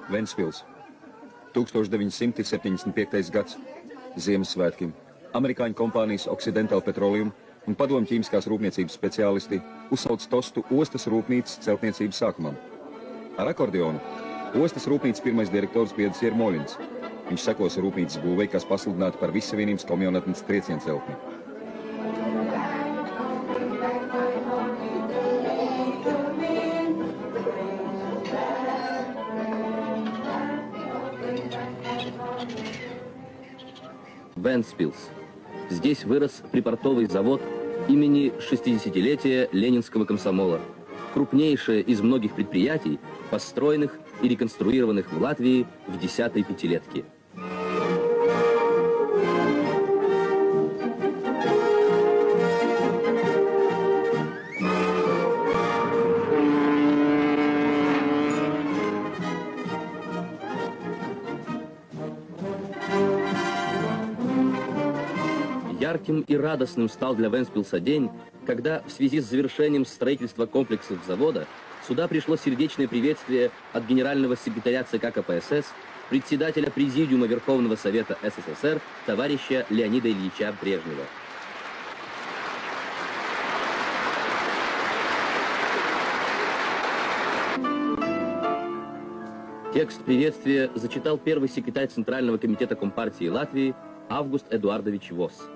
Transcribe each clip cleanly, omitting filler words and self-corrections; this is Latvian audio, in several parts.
Ventspils, 1975. gads, Ziemassvētki. Amerikāņu kompānijas Occidental Petroleum un padomju ķīmiskās rūpniecības speciālisti uzsauc tostu ostas rūpnīcas celtniecības sākumam. Ar akordeonu ostas rūpnīcas pirmais direktors biedrs Jermoļins. Viņš sekos rūpnīcas būvei, kas pasludināta par Vissavienības komjaunatnes triecienceltni. Вентспилс. Здесь вырос припортовый завод имени 60-летия Ленинского комсомола. Крупнейшее из многих предприятий, построенных и реконструированных в Латвии в 10-й пятилетке. Ярким и радостным стал для Вентспилса день, когда в связи с завершением строительства комплексов завода сюда пришло сердечное приветствие от генерального секретаря ЦК КПСС, председателя Президиума Верховного Совета СССР товарища Леонида Ильича Брежнева. Текст приветствия зачитал первый секретарь Центрального комитета Компартии Латвии Август Эдуардович Вос.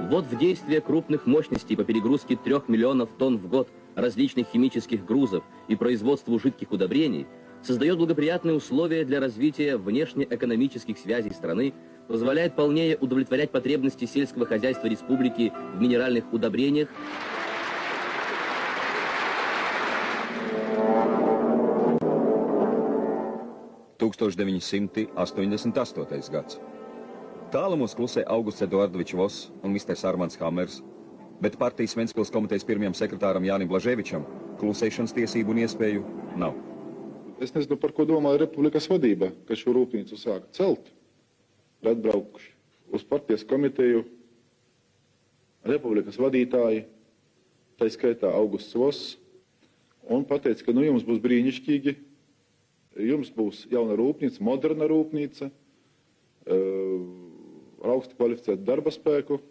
Ввод в действие крупных мощностей по перегрузке 3 миллионов тонн в год различных химических грузов и производству жидких удобрений создает благоприятные условия для развития внешнеэкономических связей страны, позволяет полнее удовлетворять потребности сельского хозяйства республики в минеральных удобрениях. gads. Tālumos klusē Augusts Eduardovičs Voss un misters Armands Hammers, bet partijas Ventspils komitejas pirmajam sekretāram Jānim Blaževičam klusēšanas tiesību un iespēju nav. Es nezinu, par ko domāja Republikas vadība, ka šo rūpnīcu sāka celt. Atbraukuši uz partijas komiteju Republikas vadītāji, tā skaitā Augusts Voss, un pateica, ka nu jums būs brīnišķīgi, jums būs jauna rūpnīca, moderna rūpnīca, ar augstu kvalificētu darba spēku,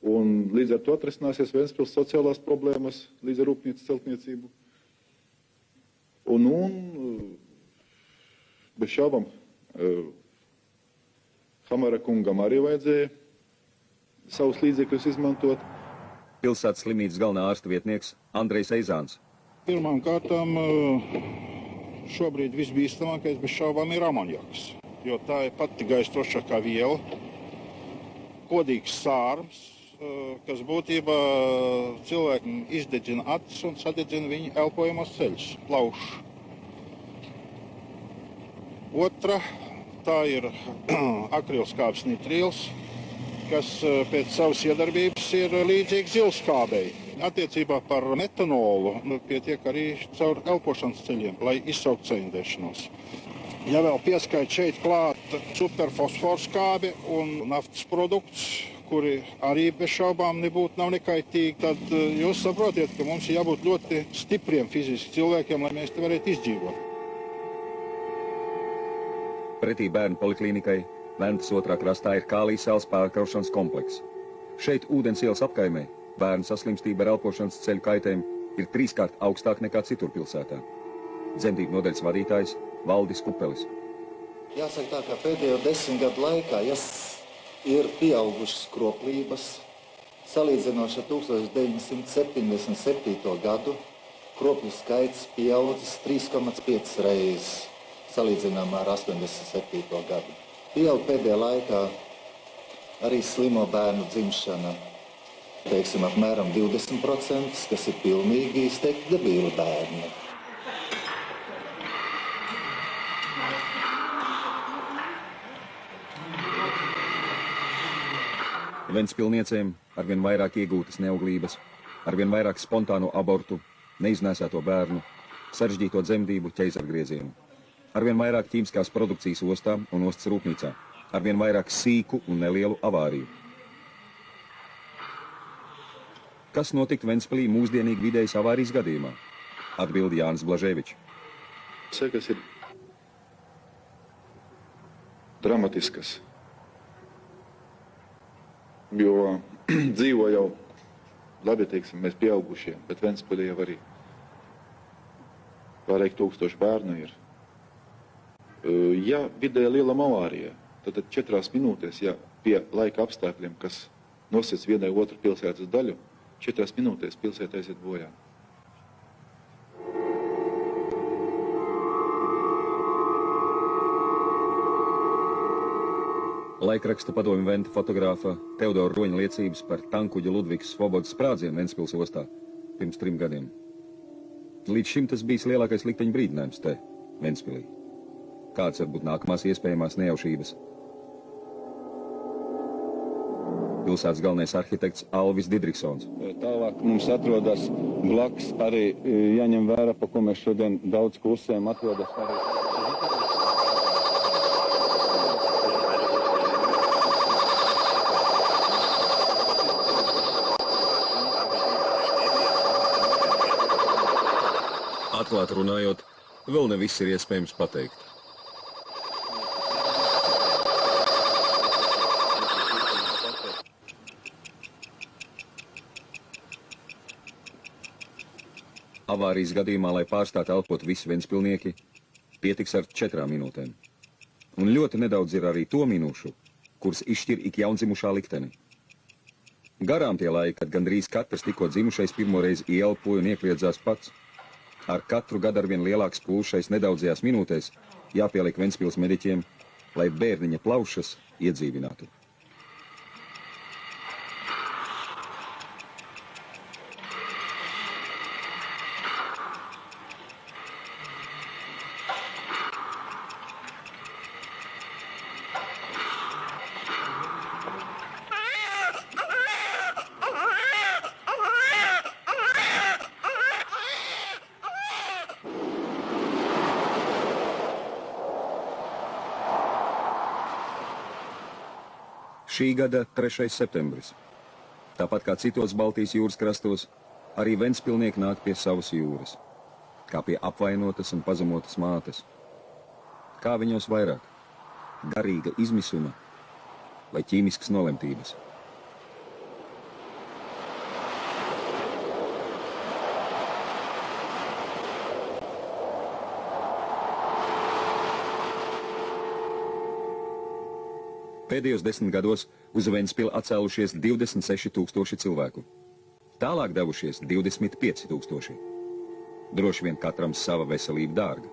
un līdz ar to atrisināsies Ventspils sociālās problēmas līdz ar rūpnīcas celtniecību. Un bez šaubām, Hamara kungam arī vajadzēja savus līdzekļus izmantot. Pilsētas slimnīcas galvenā ārsta vietnieks Andrejs Eizāns. Pirmām kārtām šobrīd visbīstamākais bez šaubām ir amoniaks, jo tā ir pati gaistošākā viela, kodīgs sārms, kas būtībā cilvēkiem izdedzina acis un sadedzina viņa elpojamos ceļus, plaušus. Otra, tā ir akrilskābes nitrīls, kas pēc savas iedarbības ir līdzīgs zilskābei. Attiecībā par metanolu pietiek arī caur elpošanas ceļiem, lai izsaukt ceļindēšanos. Ja vēl pieskait šeit klāt superfosforskābi un naftas produkts, kuri arī bez šaubām nebūtu nav nekaitīgi, tad jūs saprotiet, ka mums ir jābūt ļoti stipriem fiziski cilvēkiem, lai mēs te varētu izdzīvot. Pretī bērnu poliklīnikai Ventas otrā krastā ir Kālijas salas pārkraušanas komplekss. Šeit ūdens ielas apkaimē bērnu saslimstība ar elpošanas ceļu kaitēm ir 3-kārt augstāk nekā citur pilsētā. Dzemdību nodaļas vadītājs Valdis Kupelis. Jāsaka tā, ka pēdējo 10 gadu laikā ir pieaugušas kroplības. Salīdzinoši ar 1977. gadu kropļu skaits pieaudzis 3,5 reizes salīdzinājumā ar 87. gadu. Pieaug pēdējā laikā arī slimo bērnu dzimšana. Teiksim, apmēram 20%, kas ir pilnīgi izteikti debīli bērni. Ventspilniecēm arvien vairāk iegūtas neauglības, arvien vairāk spontāno abortu, neiznēsāto bērnu, sarežģīto dzemdību ķeizargriezienu. Arvien vairāk ķīmiskās produkcijas ostā un ostas rūpnīcā. arvien vairāk sīku un nelielu avāriju. Kas notiktu Ventspilī mūsdienīgi vidējas avārijas gadījumā? Atbild Jānis Blaževičs. Sekas ir dramatiskas, jo dzīvo jau, labi teiksim, mēs pieaugušie, bet Ventspilī jau arī pārēk 1000 bērnu ir. Ja vidēja lielam avārijā, tad 4 minūtēs, ja pie laika apstākļiem, kas nosēc vienai otru pilsētas daļu, 4 minūtēs pilsēta aiziet bojā. Laikraksta padomju Venta fotogrāfa Teodora Roņa liecības par tankuģa Ludvigs Svobodas sprādzienu Ventspils ostā pirms 3 gadiem. Līdz šim tas bijis lielākais likteņa brīdinājums te, Ventspilī. Kāds var būt nākamās iespējamās nejaušības? Pilsētas galvenais arhitekts Alvis Didriksons. Tālāk mums atrodas blakus arī jāņem vērā, pa ko mēs šodien daudz klusējam, atrodas arī. Atklāt runājot, vēl ne viss ir iespējams pateikt. Avārijas gadījumā, lai pārstātu elpot visi ventspilnieki, pietiks ar 4 minūtēm. Un ļoti nedaudz ir arī to minūšu, kuras izšķir ik jaundzimušā likteni. Garām tie laiki, kad gandrīz katrs tikko dzimušais pirmoreiz ieelpoja un iekliedzās pats. Ar katru gadu arvien lielāks plūšais nedaudzajās minūtēs jāpieliek Ventspils mediķiem, lai bērniņa plaušas iedzīvinātu. Šī gada 3. septembris. Tāpat kā citos Baltijas jūras krastos, arī ventspilnieki nāk pie savas jūras, kā pie apvainotas un pazemotas mātes. Kā viņos vairāk? Garīga izmisuma vai ķīmiskas nolemtības? Pēdējos 10 gados uz Ventspili atcēlušies 26 000 cilvēku. Tālāk devušies 25 000. Droši vien katram sava veselība dārga.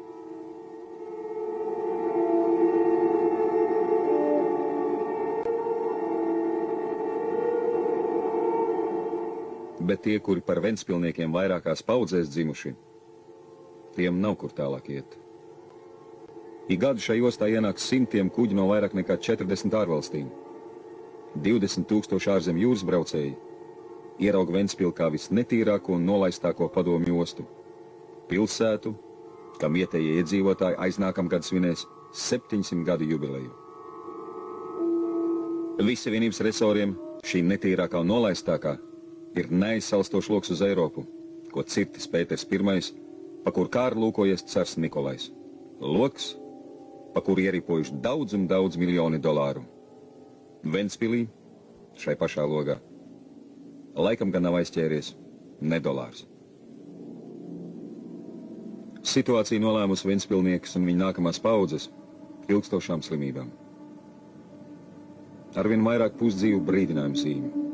Bet tie, kuri par ventspilniekiem vairākās paudzēs dzimuši, tiem nav kur tālāk iet. Ik gadu šai ostā ienāk simtiem kuģi no vairāk nekā 40 ārvalstīm. 20 000 ārzemju jūras braucēji ierauga Ventspili kā visnetīrāko un nolaistāko padomju ostu. Pilsētu, kam vietējie iedzīvotāji aiznākamgad svinēs 700 gadu jubileju. Visi vienības resoriem šī netīrākā un nolaistākā ir neaizsalstošs loks uz Eiropu, ko cirtis Pēters I, pa kur kāru lūkojies cars Nikolais. Loks, pa kuru ieripojuši daudz un daudz miljoni dolāru. Ventspilī, šai pašā logā, laikam gan nav aizķēries ne dolārs. Situācija nolēmusi ventspilniekus un viņa nākamās paudzes ilgstošām slimībām. Arvien vairāk pusdzīvu brīdinājumu zīmi.